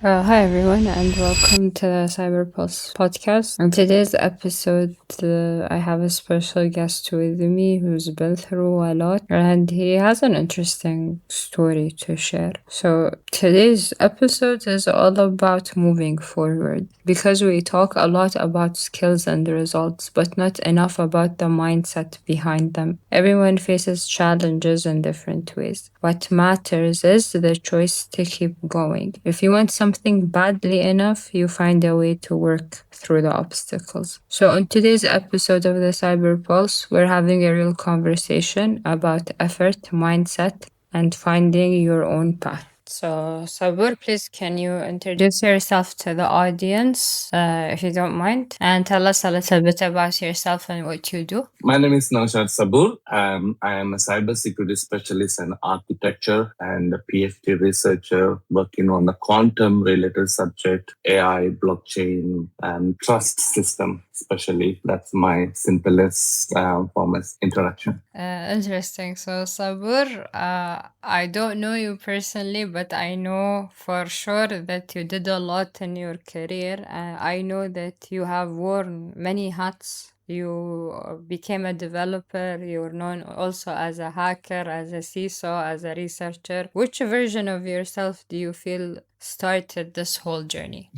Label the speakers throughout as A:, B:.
A: Hi everyone, and welcome to the Cyberpulse podcast. In today's episode, I have a special guest with me who's been through a lot, and he has an interesting story to share. So today's episode is all about moving forward because we talk a lot about skills and results, but not enough about the mindset behind them. Everyone faces challenges in different ways. What matters is the choice to keep going. If you want something badly enough, you find a way to work through the obstacles. So, on today's episode of the Cyber Pulse, we're having a real conversation about effort, mindset, and finding your own path. So, Saboor, please can you introduce yourself to the audience, if you don't mind, and tell us a little bit about yourself and what you do?
B: My name is Naushad Saboor. I am a cybersecurity specialist in architecture and a PhD researcher working on the quantum related subject, AI, blockchain, and trust system, especially. That's my simplest form of introduction.
A: Interesting. So, Sabur, I don't know you personally, but I know for sure that you did a lot in your career. I know that you have worn many hats. You became a developer. You're known also as a hacker, as a CISO, as a researcher. Which version of yourself do you feel started this whole journey?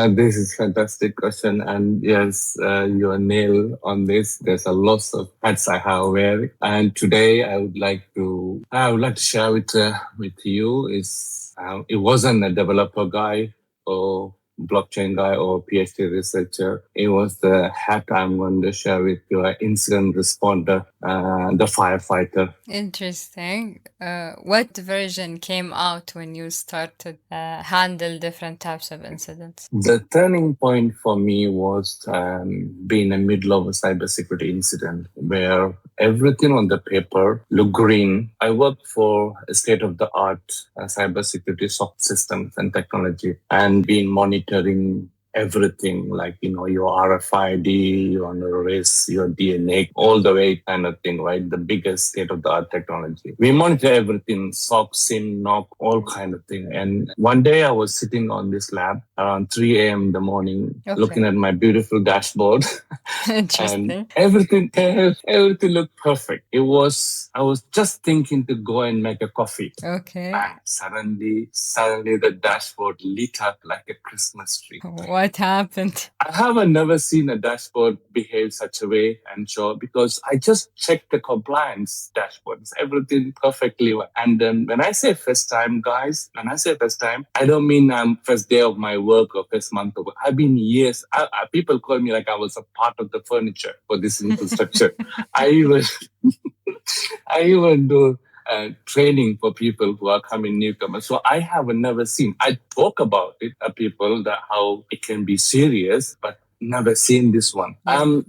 B: This is fantastic question, and yes, you are nail on this. There's a lot of hats I have wear, and today I would like to share with you is it wasn't a developer guy or blockchain guy or PhD researcher. It was the hat I'm going to share with you, an incident responder, the firefighter.
A: Interesting. What version came out when you started handle different types of incidents?
B: The turning point for me was being in the middle of a cybersecurity incident where everything on the paper looked green. I worked for a state-of-the-art cybersecurity soft systems and technology and been monitoring everything like your RFID, your race, your DNA, all the way kind of thing, right? The biggest state of the art technology. We monitor everything, SOC, SIM, NOC, all kind of thing. And one day I was sitting on this lab around 3 a.m. in the morning, looking at my beautiful dashboard, and
A: Interesting.
B: everything looked perfect. I was just thinking to go and make a coffee.
A: Okay.
B: And suddenly the dashboard lit up like a Christmas tree.
A: What happened?
B: I haven't never seen a dashboard behave such a way, and sure, because I just checked the compliance dashboards, everything perfectly well. And then when I say first time, guys, I don't mean first day of my work or first month of work. I've been years. People call me like I was a part of the furniture for this infrastructure. I even I even do training for people who are coming newcomers. So I have never seen. I talk about it people that how it can be serious, but never seen this one.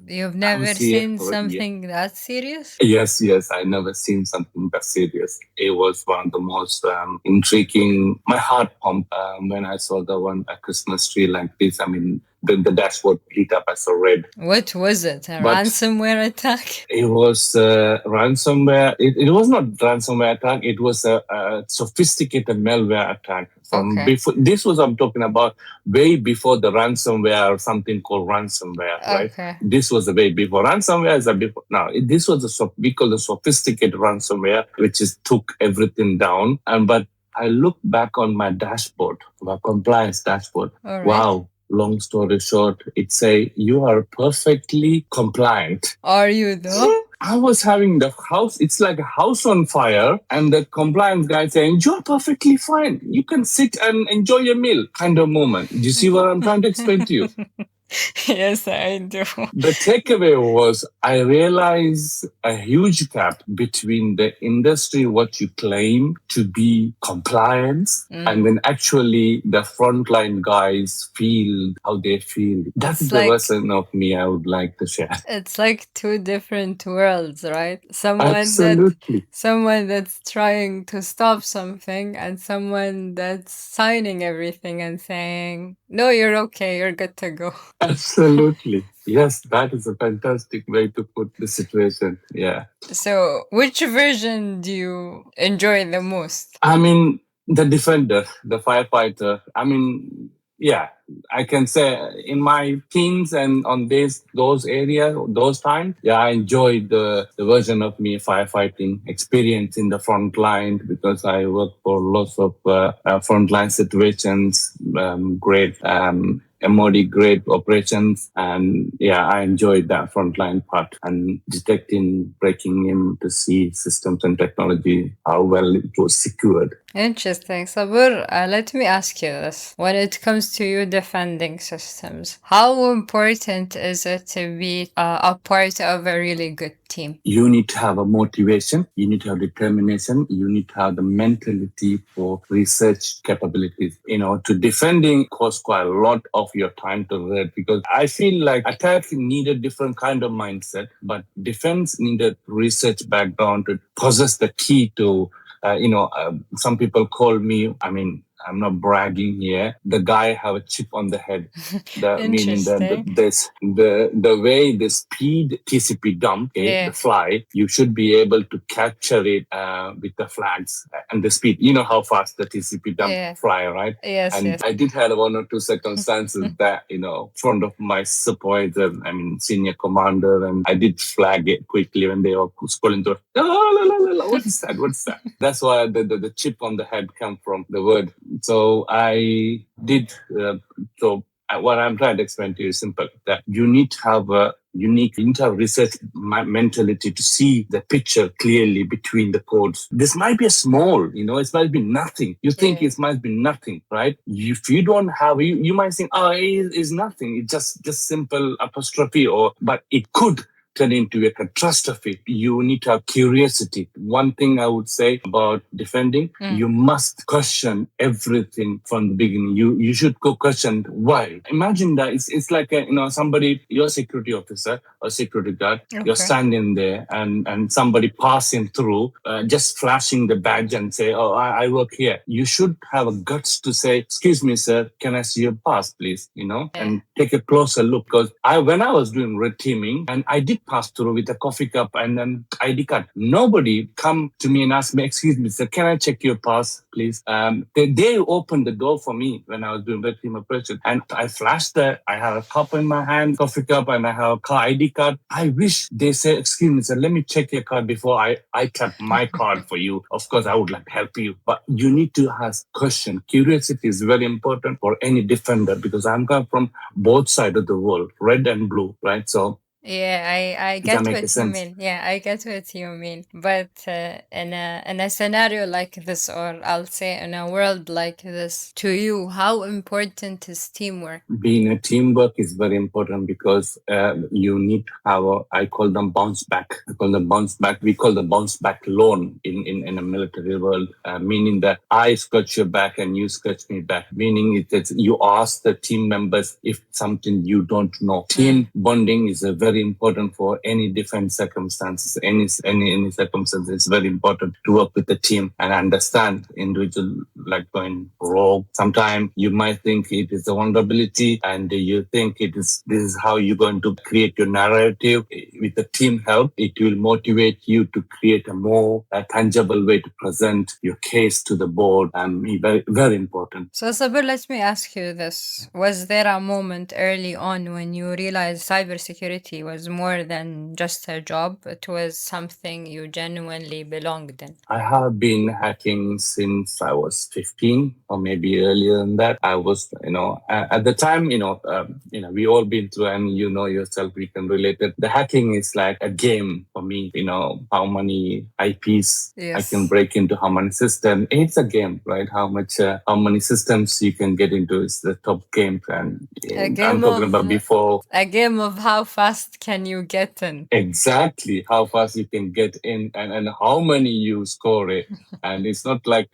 A: You've
B: I'm
A: never seen
B: CFO.
A: something that serious?
B: Yes, I never seen something that serious. It was one of the most intriguing. My heart pumped when I saw the one a Christmas tree like this. I mean, the dashboard lit up as a red.
A: What was it? A
B: But
A: ransomware attack?
B: it was ransomware. It was not ransomware attack. It was a sophisticated malware attack. From
A: Okay.
B: before, this was I'm talking about way before the ransomware or something called ransomware, right?
A: Okay.
B: This was the way before. Ransomware is a before. Now this was we call the sophisticated ransomware, which is took everything down. And but I look back on my dashboard, my compliance dashboard.
A: All right.
B: Wow. Long story short, it say you are perfectly compliant.
A: Are you though?
B: I was having the house, it's like a house on fire, and the compliance guy saying, you're perfectly fine. You can sit and enjoy your meal kind of moment. Do you see what I'm trying to explain to you?
A: Yes, I do.
B: The takeaway was I realized a huge gap between the industry, what you claim to be compliance, and then actually the frontline guys feel how they feel. That's
A: It's
B: the
A: like-
B: version of me I would like to share.
A: It's like two different worlds, right?
B: Absolutely.
A: Someone that's trying to stop something and someone that's signing everything and saying, "No, you're okay, you're good to go."
B: Absolutely. Yes, that is a fantastic way to put the situation. Yeah.
A: So, which version do you enjoy the most?
B: I mean, The defender, the firefighter. I mean, yeah, I can say in my teens and on those areas, those times, yeah, I enjoyed the version of me firefighting experience in the front line because I worked for lots of frontline situations, great MOD grade operations. And yeah, I enjoyed that frontline part and detecting, breaking in to see systems and technology, how well it was secured.
A: Interesting. Sabur, let me ask you this. When it comes to you defending systems, how important is it to be a part of a really good team?
B: You need to have a motivation, you need to have determination, you need to have the mentality for research capabilities. To defending costs quite a lot of your time to read because I feel like attack need a different kind of mindset, but defense needed research background to possess the key to some people call me, I mean, I'm not bragging here. The guy have a chip on the head. Meaning that
A: Interesting.
B: the way the speed TCP dump, okay,
A: Yeah.
B: the fly, you should be able to capture it with the flags and the speed. You know how fast the TCP dump
A: Yeah.
B: fly, right?
A: Yes,
B: And
A: yes.
B: I did have one or two circumstances that, front of my supervisor, I mean, senior commander, and I did flag it quickly when they were scrolling through. "Ah, la, la, la, la, what is that? What's that?" That's why the chip on the head come from the word. So I did, what I'm trying to explain to you is simple, that you need to have a unique inter-research mentality to see the picture clearly between the codes. This might be a small, it might be nothing. You think
A: Yeah.
B: it might be nothing, right? If you don't have, you might think, oh, it is nothing. It's just simple apostrophe, but it could turn into a catastrophe. You need to have curiosity. One thing I would say about defending, you must question everything from the beginning. You should go question why. Imagine that it's like somebody, you're a security officer or security guard, you're
A: Okay.
B: standing there and somebody passing through, just flashing the badge and say, oh, I work here. You should have a guts to say, excuse me, sir, can I see your pass, please? And take a closer look. Because when I was doing red teaming and I did pass through with a coffee cup and an ID card, nobody come to me and ask me, excuse me, sir, can I check your pass, please? They opened the door for me when I was doing red team operation. And I flashed I have a cup in my hand, coffee cup, and I have a ID card. I wish they say, excuse me, sir, let me check your card before I tap my card for you. Of course, I would like to help you. But you need to ask question. Curiosity is very important for any defender because I'm coming from both sides of the world, red and blue, right? So
A: yeah, I
B: does that
A: get
B: make
A: what you
B: sense?
A: mean. Yeah, I get what you mean. But in a scenario like this, or I'll say in a world like this, to you, how important is teamwork?
B: Being a teamwork is very important because you need to have I call them bounce back. I call them bounce back. We call the bounce back loan in a military world, meaning that I scratch your back and you scratch me back. Meaning it's you ask the team members if something you don't know. Team bonding is very important for any defense circumstances. Any circumstance, it's very important to work with the team and understand individual like going rogue. Sometimes you might think it is a vulnerability and you think this is how you're going to create your narrative. With the team help, it will motivate you to create a more tangible way to present your case to the board, and very, very important.
A: So, Sabir, let me ask you this. Was there a moment early on when you realized cybersecurity was more than just a job? It was something you genuinely belonged in?
B: I have been hacking since I was 15 or maybe earlier than that. I was, at the time, we all been through and you know yourself, we can relate it. The hacking is like a game for me, how many IPs I can
A: Yes.
B: break into, how many systems. It's a game, right? How many systems you can get into is the top game. And
A: A
B: I'm
A: game
B: talking about
A: of
B: before.
A: a game of how fast can you get in?
B: Exactly how fast you can get in and how many you score it. And it's not like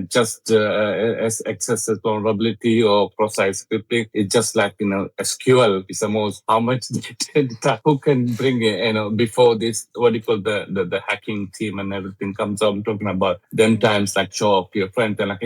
B: just as excessive vulnerability or precise scripting. It's just like, SQL is the most, how much data, who can bring it, before this what do you call the hacking team and everything comes out. I'm talking about them times like show up to your friends and like,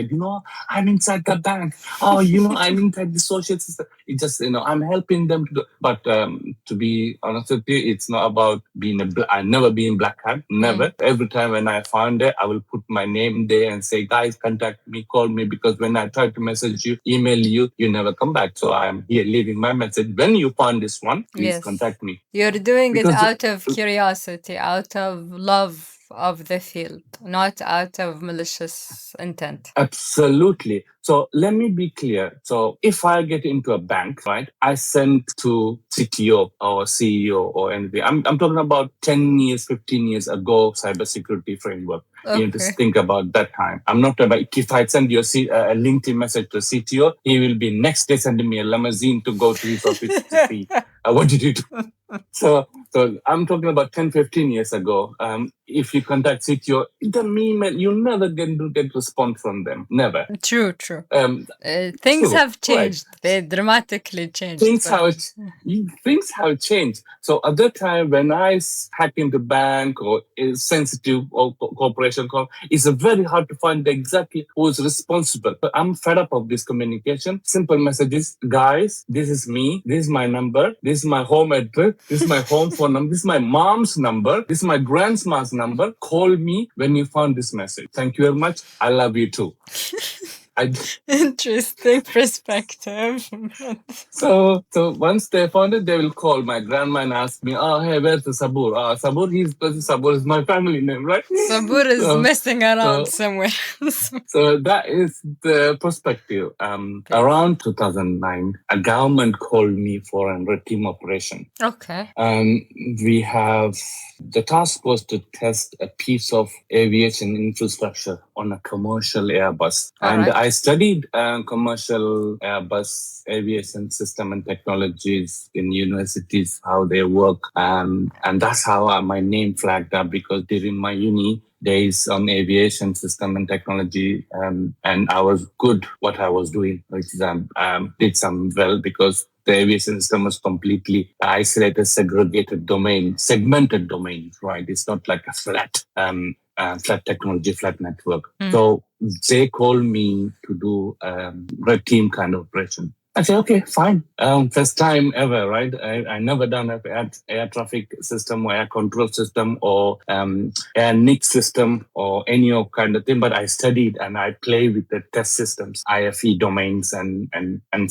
B: I'm inside the bank. Oh, I'm inside the social system. It just, I'm helping them to do. But to be honest with you, it's not about being I never been black hat. Never. Every time when I found it, I will put my name there and say, guys, contact me, call me, because when I try to message you, email you, you never come back. So I'm here leaving my message. When you find this one, please contact me.
A: You're doing it
B: Because
A: out of curiosity, out of love of the field, not out of malicious intent.
B: Absolutely. So let me be clear. So if I get into a bank, right, I send to CTO or CEO or anything. I'm talking about 10 years, 15 years ago, cybersecurity framework. You need to think about that time. I'm not about if I send you a LinkedIn message to CTO, he will be next day sending me a limousine to go to his office to see what did you do. So I'm talking about 10, 15 years ago. If you contact CTO, the email, you never get response from them. Never.
A: True. Things have changed. Right. They dramatically changed.
B: Things have changed. So at that time, when I hack into bank or is sensitive or corporation call, it's very hard to find exactly who is responsible. But I'm fed up of this communication. Simple messages, guys, this is me. This is my number. This is my home address. This is my home phone number. This is my mom's number. This is my grandma's number. Call me when you found this message. Thank you very much. I love you too.
A: Interesting perspective.
B: So once they found it, they will call my grandma and ask me, "Oh, hey, where's the Saboor? Saboor is my family name, right?"
A: Saboor is messing around somewhere.
B: So that is the perspective. Around 2009, a government called me for a red team operation.
A: Okay.
B: We have the task was to test a piece of aviation infrastructure on a commercial Airbus. I studied commercial Airbus aviation system and technologies in universities, how they work. And that's how my name flagged up, because during my uni days on aviation system and technology, and I was good what I was doing, which is did some well, because the aviation system was completely isolated, segmented domains, right? It's not like a flat technology, flat network. So they called me to do red team kind of operation. I said, okay, fine. First time ever, right? I never done an air traffic system or air control system or air NIC system or any of kind of thing, but I studied and I play with the test systems, IFE domains and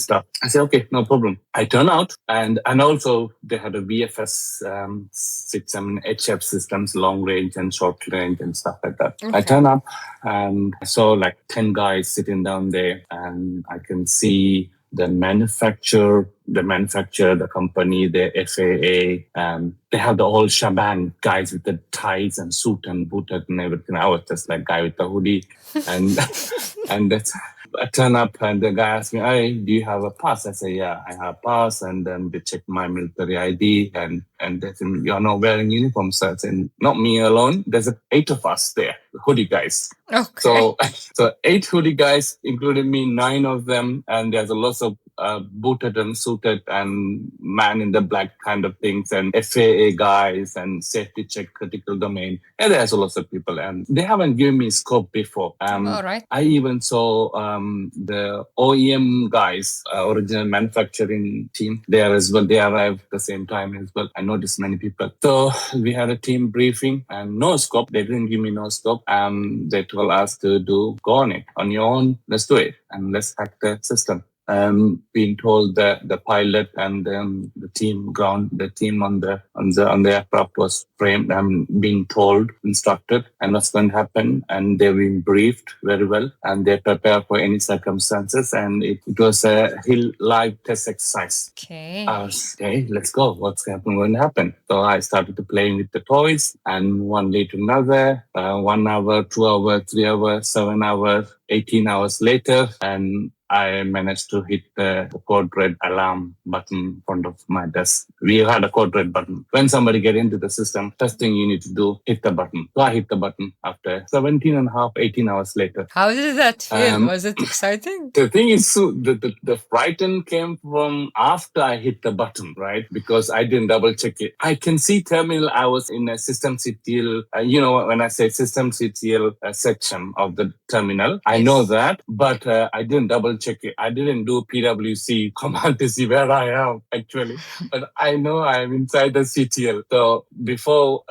B: stuff. I said, okay, no problem. I turn out and also they had a VFS system, HF systems, long range and short range and stuff like that. Okay. I turn up and I saw like 10 guys sitting down there, and I can see the manufacturer, the company, the FAA, they have the whole shebang, guys with the ties and suit and booted and everything. I was just like guy with the hoodie. And and that's, I turn up and the guy asked me, "Hey, do you have a pass?" I say, "Yeah, I have a pass." And then they check my military ID and they say, "You're not wearing uniform, sir." I said, "Not me alone. There's 8 of us there, hoodie guys." Okay. So 8 hoodie guys, including me, 9 of them. And there's a lot of booted and suited and man in the black kind of things and FAA guys and safety check critical domain. And there's a lot of people. And they haven't given me scope before. All right. I even saw the OEM guys, original manufacturing team there as well. They arrived at the same time as well. I noticed many people. So we had a team briefing and no scope. They didn't give me no scope. They told us to go on it on your own. Let's do it and let's hack the system. Being told that the pilot and the team on the aircraft was framed and being told, instructed, and what's going to happen, and they've been briefed very well, and they prepare for any circumstances, and it was a live test exercise. Okay. I was, okay, let's go. What's going to happen? So I started to playing with the toys, and one lead to another, 1 hour, 2 hours, 3 hours, 7 hours, 18 hours later, and I managed to hit the code red alarm button in front of my desk. We had a code red button. When somebody get into the system, first thing you need to do, hit the button. So I hit the button after 17 and a half, 18 hours later.
A: How did that feel?
B: Um,
A: Was it exciting?
B: the thing is, so the frighten came from after I hit the button, right? Because I didn't double check it. I can see terminal. I was in a system CTL. When I say system CTL section of the terminal, I know
A: Yes.
B: that, but I didn't double check it. I didn't do PWC command to see where I am actually, but I know I'm inside the CTL. So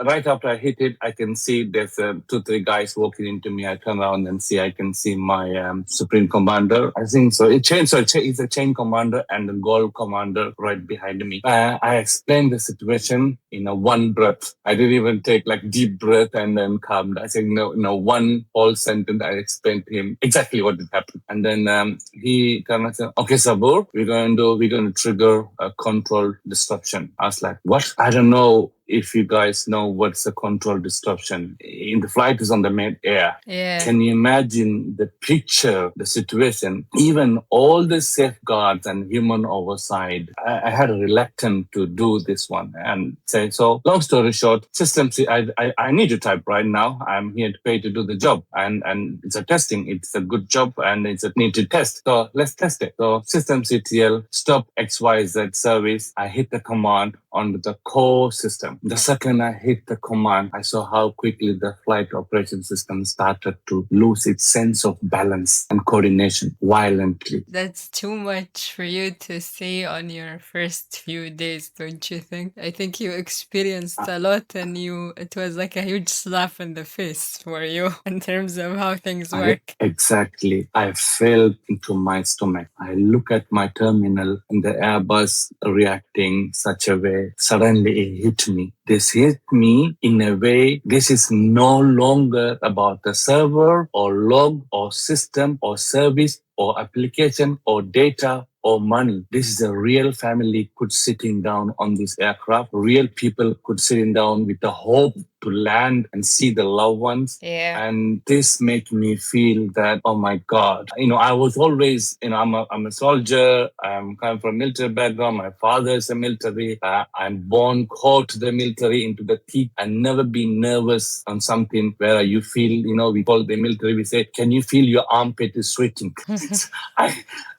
B: right after I hit it, I can see there's two, three guys walking into me. I turn around and I can see my supreme commander. I think so. It's a chain commander and a gold commander right behind me. I explained the situation in a one breath. I didn't even take like deep breath and then calm down. I said no, one whole sentence. I explained to him exactly what had happened, and then he kind of said, "Okay, Saboor, we're going to trigger a control disruption." I was like, "What? I don't know if you guys know what's a control disruption. In the flight is on the mid-air.
A: Yeah.
B: Can you imagine the picture, the situation? Even all the safeguards and human oversight, I had a reluctance to do this one and say, so long story short, systems, I need to type right now. I'm here to pay to do the job. And it's a testing. It's a good job and it's a need to test. So let's test it. So system CTL, stop XYZ service. I hit the command on the core system. The second I hit the command, I saw how quickly the flight operation system started to lose its sense of balance and coordination violently.
A: That's too much for you to see on your first few days, don't you think? I think you experienced a lot and it was like a huge slap in the face for you in terms of how things work.
B: Exactly. I fell into my stomach. I look at my terminal and the Airbus reacting such a way. Suddenly it hit me. This hit me in a way. This is no longer about the server or log or system or service or application or data or money. This is a real family could sitting down on this aircraft. Real people could sitting down with the hope to land and see the loved ones.
A: Yeah.
B: And this made me feel that, oh my God, I was always, I'm a soldier. I'm coming from a military background. My father is a military. I'm born called to the military into the teeth and never been nervous on something where you feel, we call the military, we say, can you feel your armpit is sweating?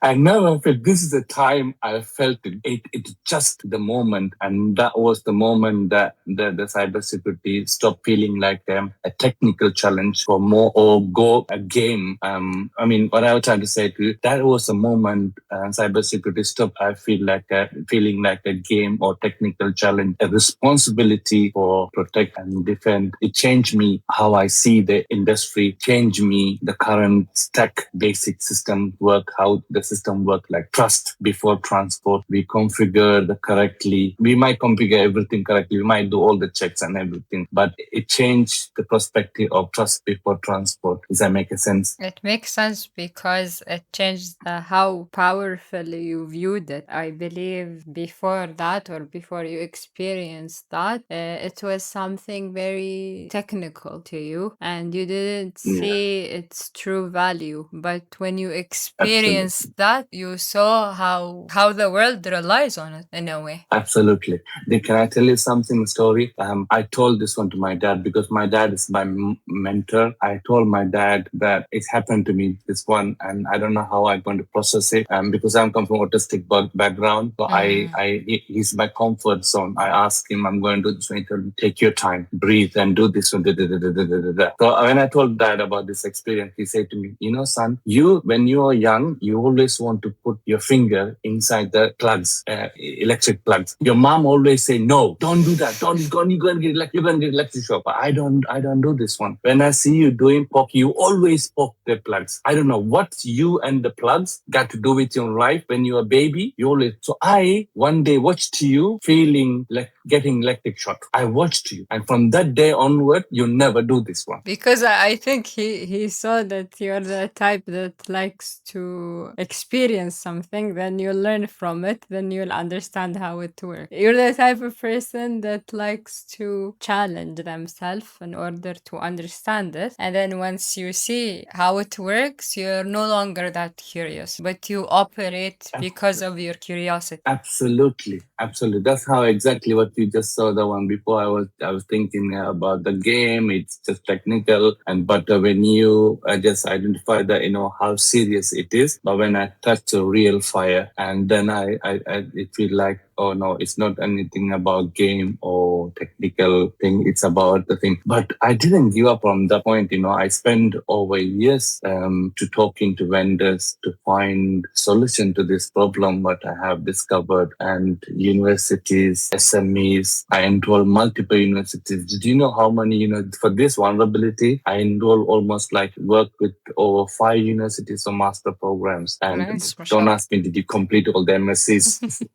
B: I never felt, this is the time I felt it. It just the moment. And that was the moment that the cybersecurity stopped feeling like a technical challenge for more or go a game. What I was trying to say to you, that was a moment cybersecurity stopped. I feeling like a game or technical challenge, a responsibility for protect and defend. It changed me how I see the industry, changed me the current stack basic system work, how the system work, like trust before transport. We configure the correctly. We might configure everything correctly. We might do all the checks and everything, but it changed the perspective of trust before transport. Does that make a sense?
A: It makes sense because it changed how powerful you viewed it. I believe before that or before you experienced that, it was something very technical to you and you didn't
B: Yeah,
A: see its true value. But when you
B: absolutely.
A: experienced that, you saw how the world relies on it in a way.
B: Absolutely. Can I tell you something, story? I told this one to my dad because my dad is my mentor. I told my dad that it happened to me, this one, and I don't know how I'm going to process it because I'm come from autistic background. So he's my comfort zone. I asked him, I'm going to do this. He told me, take your time, breathe and do this one. Da, da, da, da, da, da, da. So when I told dad about this experience, he said to me, son, when you are young, you always want to put your finger inside the plugs, electric plugs. Your mom always say, no, don't do that. Don't go and you're going to get electric shock. But I don't do this one. When I see you doing poke, you always poke the plugs. I don't know what you and the plugs got to do with your life. When you're a baby, you always. So I one day watched you feeling like getting electric shock. I watched you. And from that day onward, you never do this one.
A: Because I think he saw that you're the type that likes to experience something, then you'll learn from it, then you'll understand how it works. You're the type of person that likes to challenge challenge themselves in order to understand it. And then once you see how it works, you're no longer that curious, but you operate because of your curiosity.
B: Absolutely, absolutely. That's how exactly what you just saw the one before. I was thinking about the game. It's just technical, and but when you just identify that how serious it is. But when I touch a real fire, and then I it feel like, oh no, it's not anything about game or technical thing. It's about the thing. But I didn't give up on that point. I spent over years to talking to vendors to find solution to this problem. What I have discovered, and universities, SMEs. I enroll multiple universities. Did you know how many? For this vulnerability, I enroll almost like work with over 5 universities or master programs. And
A: Nice,
B: don't
A: mashallah.
B: ask me, did you complete all the MSCs?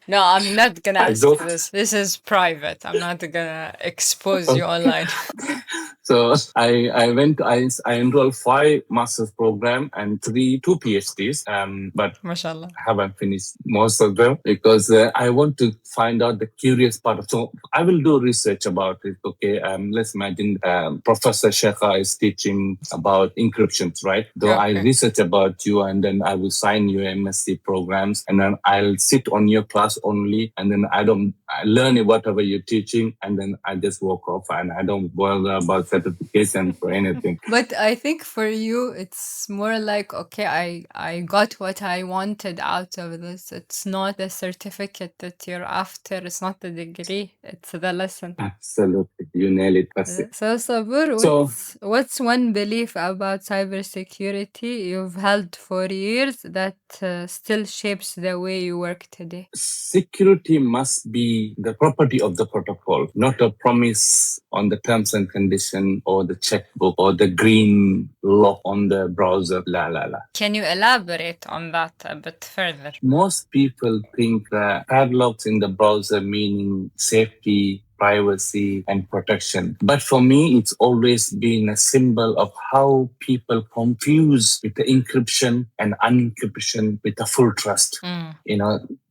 A: No, I'm not gonna
B: I
A: ask
B: don't.
A: this. This is private. I'm not gonna expose you online.
B: So I enrolled 5 master's program and two PhDs. But
A: Mashallah.
B: I haven't finished most of them because I want to find out the curious part of. So I will do research about it. Okay, let's imagine Professor Shekha is teaching about encryptions, right? Though I
A: Okay.
B: research about you, and then I will sign your MSc programs, and then I'll sit on your class only, and then I learn whatever you're teaching, and then I just walk off, and I don't bother about certification for anything.
A: But I think for you, it's more like, okay, I got what I wanted out of this. It's not the certificate that you're after. It's not the degree. It's the lesson.
B: Absolutely, you nail it. That's it.
A: So, Sabur,
B: So
A: what's one belief about cybersecurity you've held for years that still shapes the way you work today?
B: security must be the property of the protocol, not a promise on the terms and condition or the checkbook or the green lock on the browser. La la la.
A: Can you elaborate on that a bit further?
B: Most people think that padlocks in the browser meaning safety, privacy, and protection. But for me, it's always been a symbol of how people confuse with the encryption and unencryption with the full trust.
A: Mm.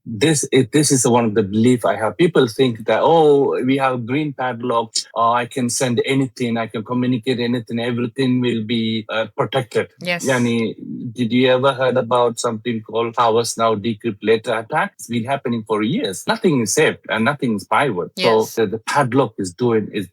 B: This is one of the belief I have. People think that, oh, we have green padlock, I can send anything, I can communicate anything, everything will be protected.
A: Yes.
B: Yani, did you ever heard about something called hours now decrypt later attack? It's been happening for years. Nothing is safe and nothing is private.
A: Yes.
B: So the padlock is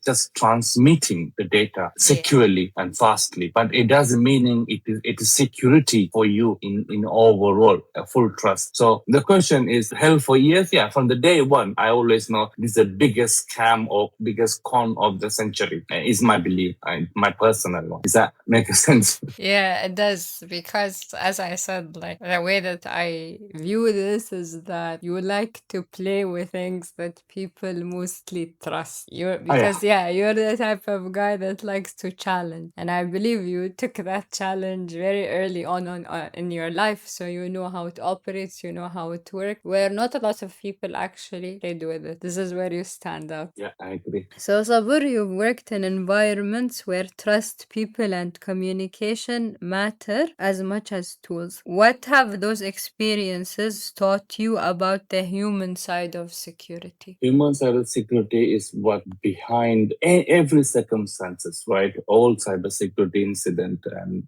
B: just transmitting the data securely and fastly. But it doesn't mean it is security for you in overall a full trust. So the question is held for years. Yeah, from the day one, I always know this is the biggest scam or biggest con of the century. Is my belief, my personal one. Does that make sense?
A: Yeah, it does. Because as I said, like the way that I view this is that you like to play with things that people mostly trust. You're the type of guy that likes to challenge. And I believe you took that challenge very early on in your life. So you know how it operates, you know how it works. Where not a lot of people actually played with it. This is where you stand out.
B: Yeah, I agree.
A: So, Sabur, you've worked in environments where trust, people, and communication matter as much as tools. What have those experiences taught you about the human side of security?
B: Human cybersecurity is what behind every circumstances, right? All cybersecurity incident.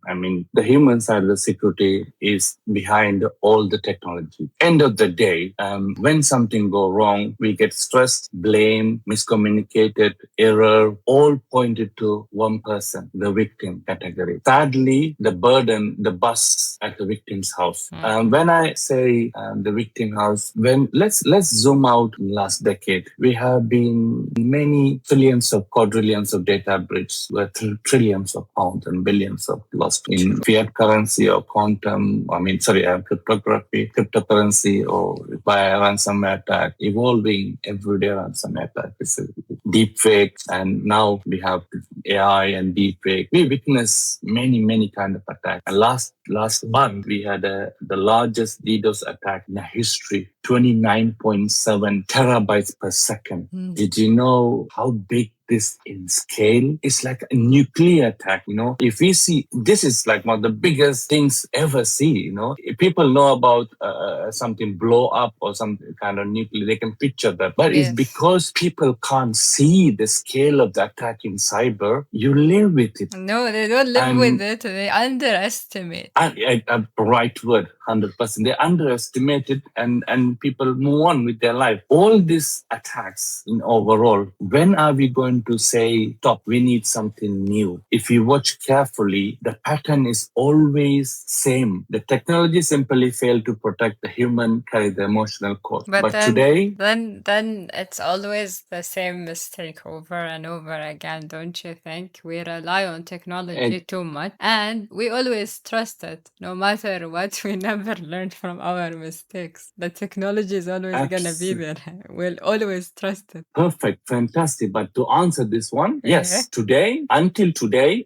B: I mean, the human cybersecurity is behind all the technology. End of the day, when something go wrong, we get stressed, blame, miscommunicated, error, all pointed to one person, the victim category. Sadly, the burden, the bus at the victim's house. When I say the victim house, let's zoom out last decade. We have been many trillions of quadrillions of data breaches where trillions of pounds and billions of lost in fiat currency or cryptocurrency or by a ransomware attack, evolving everyday ransomware attack. It's a deep fake, and now we have AI and deep fake. We witness many kind of attacks. And last month we had the largest DDoS attack in the history 29.7 terabytes per second. Did you know how big this in scale? It's like a nuclear attack. If we see, this is like one of the biggest things ever see. If people know about something blow up or some kind of nuclear, they can picture that. But it's
A: Yes.
B: because people can't see the scale of the attack in cyber. You live with it.
A: No, they don't live with it. They underestimate.
B: A right word, 100%. They underestimate it, and people move on with their life. All these attacks in overall, when are we going to say, stop, we need something new? If you watch carefully, the pattern is always same. The technology simply failed to protect the human, carry the emotional cost.
A: But then,
B: today,
A: then it's always the same mistake over and over again, don't you think? We rely on technology too much, and we always trust it. No matter what, we never learn from our mistakes. The technology is always gonna be there. We'll always trust it.
B: Perfect, fantastic. But to answer this one, yes, today,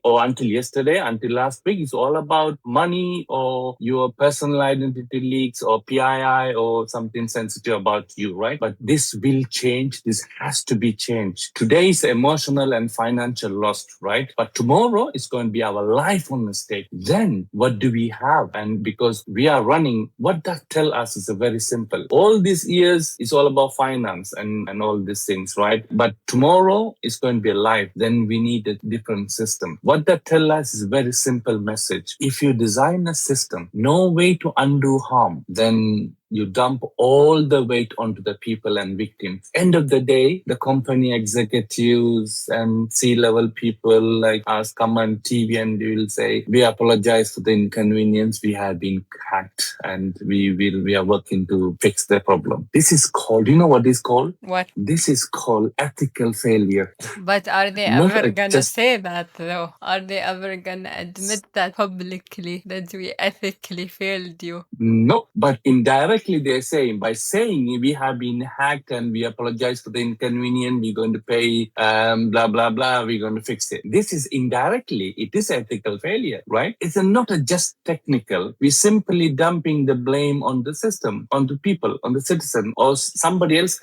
B: or until yesterday, until last week, it's all about money or your personal identity leaks or PII or something sensitive about you, right? But this will change. This has to be changed. Today is emotional and financial loss, right? But tomorrow is going to be our life on the stake. Then what do we have? And because we are running, what that tell us is a very simple. All these years is all about finance and all these things, right? But tomorrow is going to be a life. Then we need a different system. What that tell us is a very simple message. If you design a system, no way to undo harm, then you dump all the weight onto the people and victims. End of the day, the company executives and C-level people like us come on TV and they will say, we apologize for the inconvenience. We have been hacked and we are working to fix the problem. This is called, you know what is called?
A: What?
B: This is called ethical failure.
A: But are they ever gonna say that though? Are they ever gonna admit that publicly, that we ethically failed you?
B: No, but indirectly they're saying, by saying we have been hacked and we apologize for the inconvenience, we're going to pay blah blah blah, we're going to fix it. This is indirectly, it is ethical failure, right? It's not just technical. We're simply dumping the blame on the system, on the people, on the citizen, or somebody else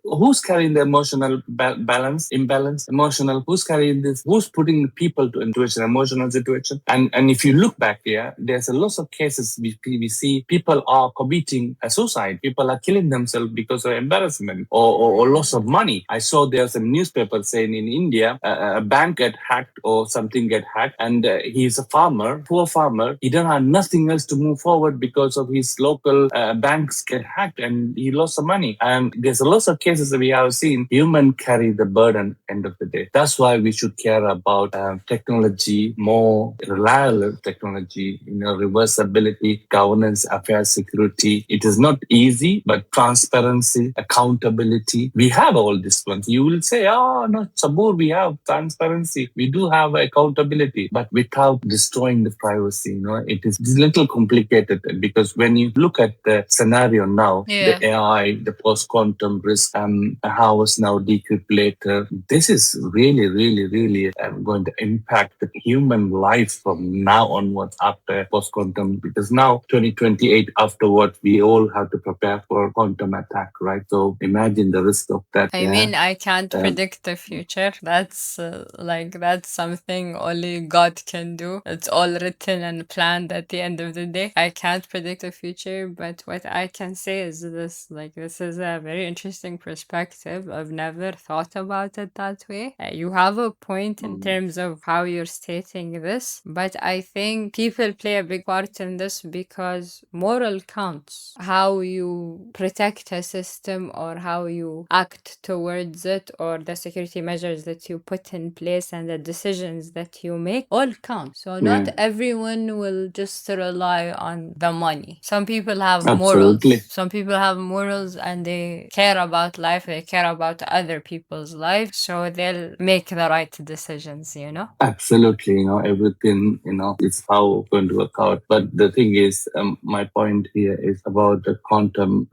B: who's carrying the emotional imbalance, emotional, who's carrying this, who's putting the people into an emotional situation. And if you look back here, there's a lot of cases we see people are committing a suicide. People are killing themselves because of embarrassment or loss of money. I saw there's a newspaper saying in India, a bank get hacked or something get hacked, and he's a farmer, poor farmer. He don't have nothing else to move forward because of his local banks get hacked and he lost some money. And there's a lot of cases that we have seen. Human carry the burden end of the day. That's why we should care about technology, more reliable technology, reversibility, governance, affairs, security. It is not easy, but transparency, accountability. We have all these ones. You will say, oh, no, Saboor, we have transparency. We do have accountability, but without destroying the privacy. It is a little complicated because when you look at the scenario now, the AI, the post-quantum risk, how it's now decrypted later, this is really, really, really going to impact the human life from now onwards after post-quantum, because now 2028 afterward, we all have to prepare for quantum attack, right? So imagine the risk of that.
A: I mean, I can't predict the future. That's that's something only God can do. It's all written and planned at the end of the day. I can't predict the future, but what I can say is this, this is a very interesting perspective. I've never thought about it that way. You have a point in terms of how you're stating this, but I think people play a big part in this because moral counts. How you protect a system or how you act towards it, or the security measures that you put in place and the decisions that you make all count. So not everyone will just rely on the money. Some people have morals. Some people have morals and they care about life, they care about other people's lives, so they'll make the right decisions,
B: Absolutely, everything, is how it's going to work out. But the thing is, my point here is about the quantum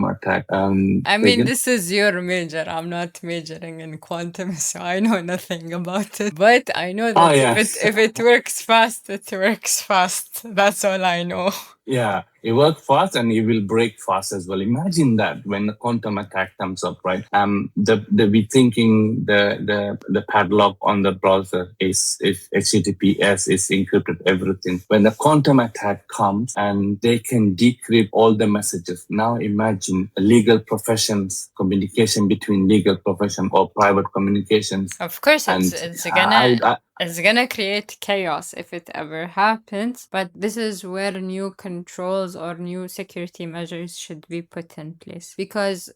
B: attack.
A: I mean, this is your major. I'm not majoring in quantum, so I know nothing about it. But I know that if it works fast, it works fast. That's all I know.
B: Yeah, it works fast and it will break fast as well. Imagine that when the quantum attack comes up, right? The we thinking the padlock on the browser is HTTPS is encrypted everything. When the quantum attack comes and they can decrypt all the messages. Now imagine legal professions, communication between legal profession or private communications,
A: Of course,
B: and
A: it's
B: I,
A: gonna
B: I
A: it's gonna create chaos if it ever happens. But this is where new controls or new security measures should be put in place. Because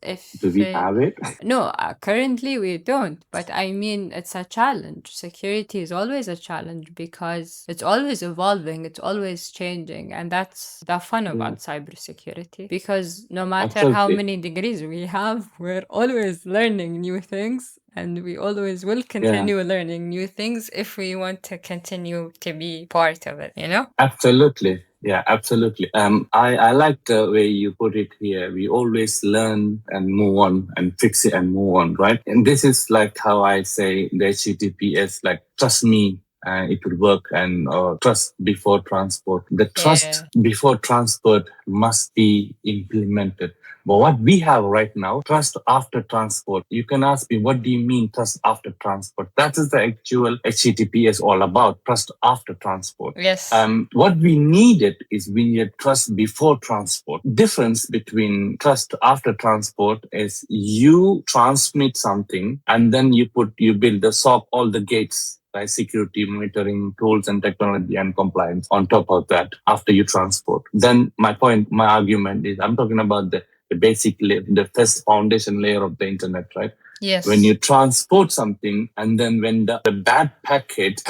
B: do
A: if
B: we have it?
A: no, currently we don't. But I mean, it's a challenge. Security is always a challenge because it's always evolving, it's always changing, and that's the fun
B: Yeah,
A: about cybersecurity. Because no matter how
B: absolutely.
A: many degrees we have, we're always learning new things, and we always will
B: Yeah.
A: continue learning new things if we want to continue to be part of it, you know?
B: Absolutely. Yeah, absolutely. I like the way you put it here. We always learn and move on and fix it and move on, right? And this is like how I say the HTTPS, like, trust me, it will work, and trust before transport. The trust
A: Yeah.
B: before transport must be implemented. But what we have right now, trust after transport. You can ask me, what do you mean trust after transport? That is the actual HTTPS all about, trust after transport.
A: Yes.
B: What we needed is we needed trust before transport. Difference between trust after transport is you transmit something and then you build the SOC, all the gates, right? Security monitoring tools and technology and compliance on top of that after you transport. Then my argument is I'm talking about the basic the first foundation layer of the internet, right? When
A: Yes.
B: you transport something and then when the bad packet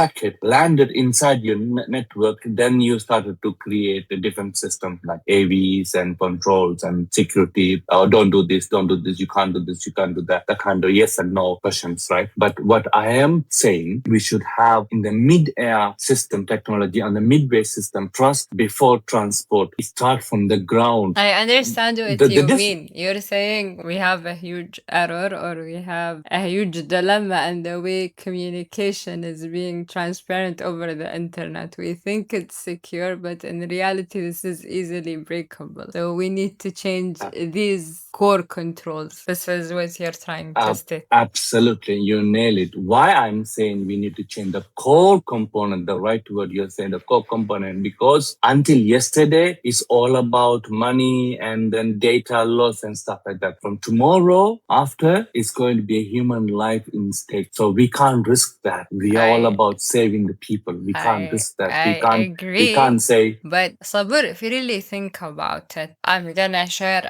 B: landed inside your network, then you started to create a different system like AVs and controls and security. Don't do this, don't do this, you can't do this, you can't do that. That kind of yes and no questions, right? But what I am saying we should have in the mid-air system technology and the midway system, trust before transport. Start from the ground.
A: I understand what
B: The
A: you
B: diff
A: mean. You're saying we have a huge error or we have a huge dilemma in the way communication is being transparent over the internet. We think it's secure, but in reality, this is easily breakable. So we need to change these core controls. This is what you're trying to state.
B: Absolutely, you nail it. Why I'm saying we need to change the core component, the right word you're saying, the core component, because until yesterday, it's all about money and then data loss and stuff like that. From tomorrow, after, it's going to be a human life in stake. So we can't risk that. We are all
A: I
B: about saving the people. We can't
A: I
B: risk that.
A: I
B: We
A: agree,
B: can't say,
A: but Sabur, if you really think about it, I'm gonna share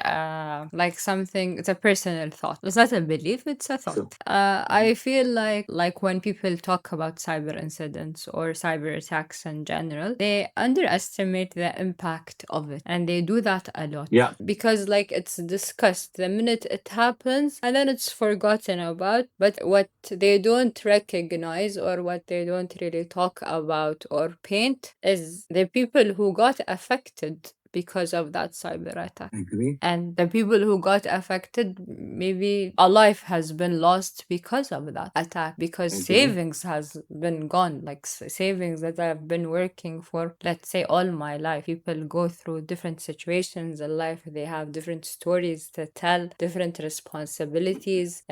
A: like something. It's a personal thought. It's not a belief. It's a thought.
B: so.
A: I feel like when people talk about cyber incidents or cyber attacks in general, they underestimate the impact of it, and they do that a lot.
B: Yeah,
A: Because like it's discussed the minute it happens, and then it's forgotten about. But what they don't recognize or what they don't really talk about or paint is the people who got affected because of that cyber attack.
B: agree,
A: And the people who got affected, maybe a life has been lost because of that attack, because
B: agree,
A: savings has been gone, like savings that I've been working for, let's say, all my life. People go through different situations in life, they have different stories to tell, different responsibilities,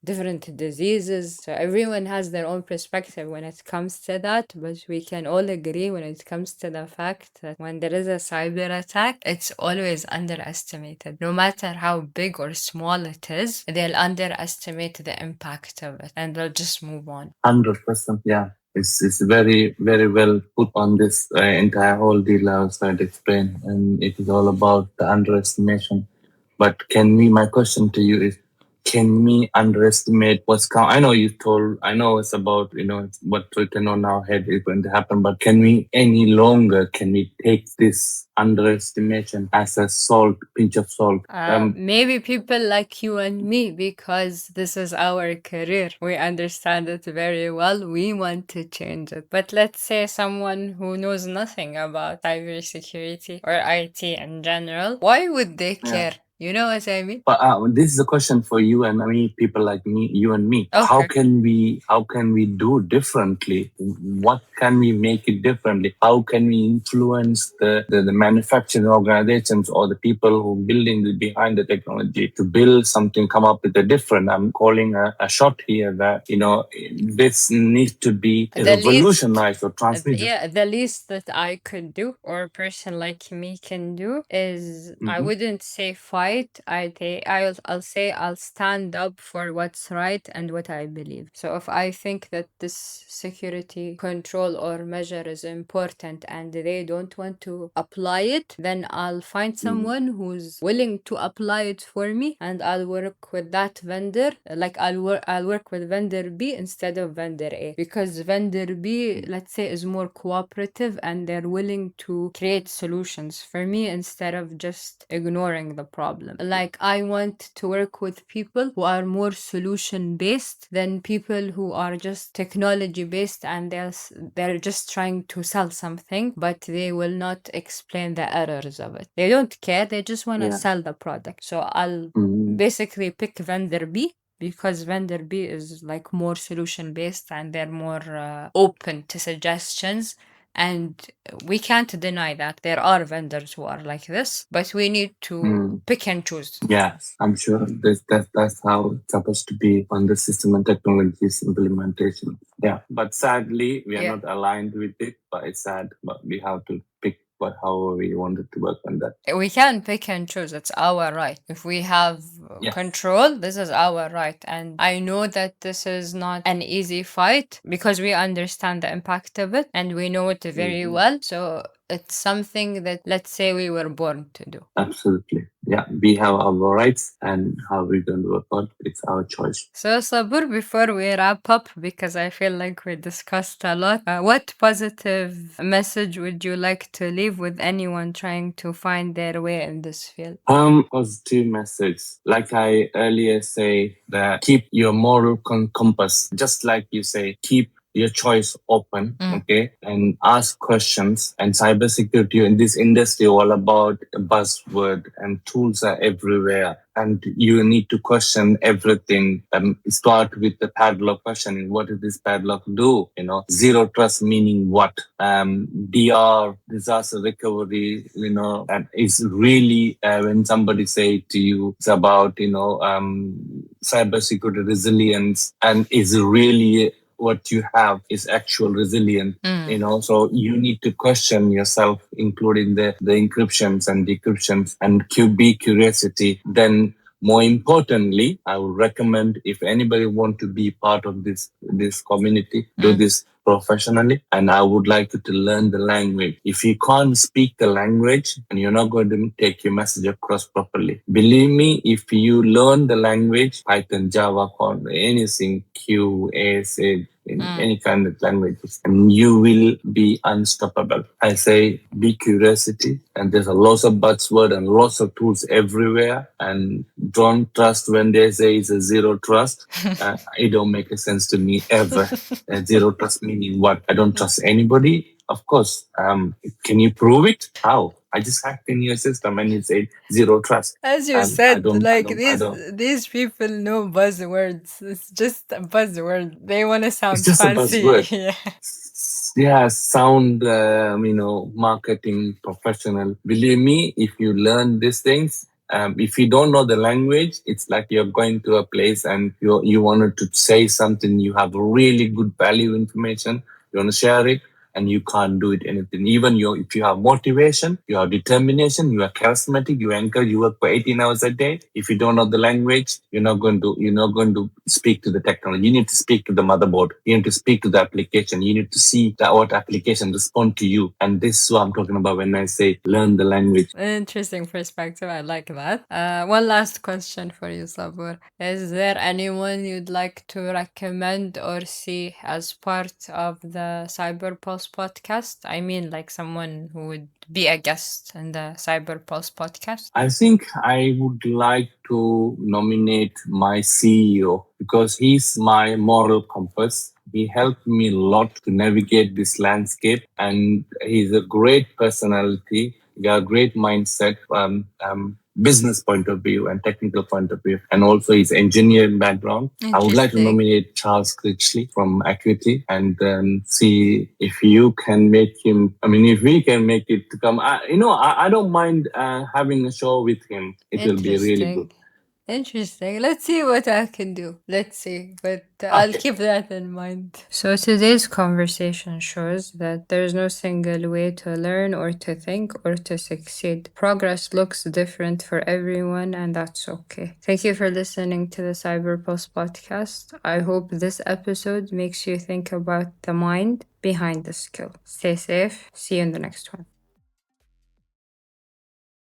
A: different diseases. So everyone has their own perspective when it comes to that, but we can all agree when it comes to the fact that when there is a cyber attack, it's always underestimated. No matter how big or small it is, they'll underestimate the impact of it and they'll just move on.
B: 100%. Yeah. It's very, very well put on this entire whole deal I was trying to explain. And it is all about the underestimation. But my question to you is, can we underestimate what's coming? I know it's about, what's written on our head is going to happen, but can we take this underestimation as a pinch of salt?
A: Maybe people like you and me, because this is our career. We understand it very well. We want to change it. But let's say someone who knows nothing about cybersecurity or IT in general, why would they
B: Yeah.
A: care? You know what I mean?
B: But this is a question for you and me, people like me, you and me.
A: Okay.
B: How can we do differently? What can we make it differently? How can we influence the manufacturing organizations or the people who building behind the technology to build something, come up with a different? I'm calling a shot here that this needs to be
A: The least,
B: revolutionized or transmitted.
A: yeah, the least that I could do, or a person like me can do, is I
B: Hmm.
A: wouldn't say fight. I'll say I'll stand up for what's right and what I believe. So if I think that this security control or measure is important and they don't want to apply it, then I'll find someone who's willing to apply it for me, and I'll work with that vendor. Like I'll work with vendor B instead of vendor A, because vendor B, let's say, is more cooperative and they're willing to create solutions for me instead of just ignoring the problem. Like I want to work with people who are more solution based than people who are just technology based, and they're just trying to sell something but they will not explain the errors of it. They don't care, they just want to
B: Yeah.
A: sell the product. So I'll
B: Mhm.
A: basically pick vendor B, because vendor B is like more solution based and they're more open to suggestions. And we can't deny that there are vendors who are like this, but we need to
B: Mm.
A: pick and choose.
B: Yes, I'm sure that's how it's supposed to be on the system and technologies implementation. Yeah, but sadly, we are
A: Yeah.
B: not aligned with it. But it's sad, but we have to pick what however we wanted to work on that.
A: We can pick and choose. It's our right. If we have
B: Yeah.
A: control, this is our right. And I know that this is not an easy fight because we understand the impact of it and we know it very
B: Mhm.
A: well. So it's something that, let's say, we were born to do.
B: Absolutely. Yeah, we have our rights, and how we're going to work on it's our choice.
A: So, Sabur, before we wrap up, because I feel like we discussed a lot, what positive message would you like to leave with anyone trying to find their way in this field?
B: Positive message. Like I earlier say that keep your moral compass, just like you say, keep your choice open,
A: Mm.
B: okay, and ask questions. And cybersecurity in this industry all about a buzzword, and tools are everywhere. And you need to question everything. Start with the padlock questioning. What does this padlock do? Zero trust meaning what? DR, disaster recovery, and it's really when somebody say to you, it's about, cybersecurity resilience, and is really what you have is actual resilience.
A: Mm.
B: So you need to question yourself, including the encryptions and decryptions, and be curiosity. Then more importantly, I would recommend, if anybody want to be part of this community, do this professionally. And I would like you to learn the language. If you can't speak the language, and you're not going to take your message across properly, believe me, if you learn the language, Python, Java, anything, Q, A, C, in any kind of languages, and you will be unstoppable. I say be curiosity, and there's a lots of buzzword and lots of tools everywhere, and don't trust when they say it's a zero trust. It don't make a sense to me ever. Zero trust meaning what? I don't trust anybody. Of course. Can you prove it? How? I just hacked in your system and you say zero trust.
A: As you
B: And I
A: said,
B: don't, I
A: like
B: don't, I
A: these
B: don't.
A: these people know buzzwords. It's just a buzzword. They want to
B: It's
A: sound
B: just a
A: fancy.
B: buzzword.
A: Yeah.
B: Yeah, sound, marketing professional. Believe me, if you learn these things, if you don't know the language, it's like you're going to a place and you wanted to say something, you have really good value information, you want to share it, and you can't do it anything. Even if you have motivation, you have determination, you are charismatic, you anchor, you work for 18 hours a day. If you don't know the language, you're not going to speak to the technology. You need to speak to the motherboard. You need to speak to the application. You need to see what application respond to you. And this is what I'm talking about when I say learn the language.
A: Interesting perspective. I like that. One last question for you, Sabur. Is there anyone you'd like to recommend or see as part of the Cyber Pulse podcast? I mean, like someone who would be a guest in the Cyber Pulse podcast.
B: I think I would like to nominate my CEO because he's my moral compass. He helped me a lot to navigate this landscape, and he's a great personality. He got a great mindset. business point of view and technical point of view, and also his engineering background. I would like to
A: Interesting.
B: nominate Charles Critchley from Acuity and then see if you can make him, I mean, if we can make it to come. I don't mind having a show with him. It will be really good.
A: Interesting. Interesting. Let's see what I can do. Let's see. But I'll
B: Okay.
A: keep that in mind. So today's conversation shows that there's no single way to learn or to think or to succeed. Progress looks different for everyone, and that's okay. Thank you for listening to the CyberPulse podcast. I hope this episode makes you think about the mind behind the skill. Stay safe. See you in the next one.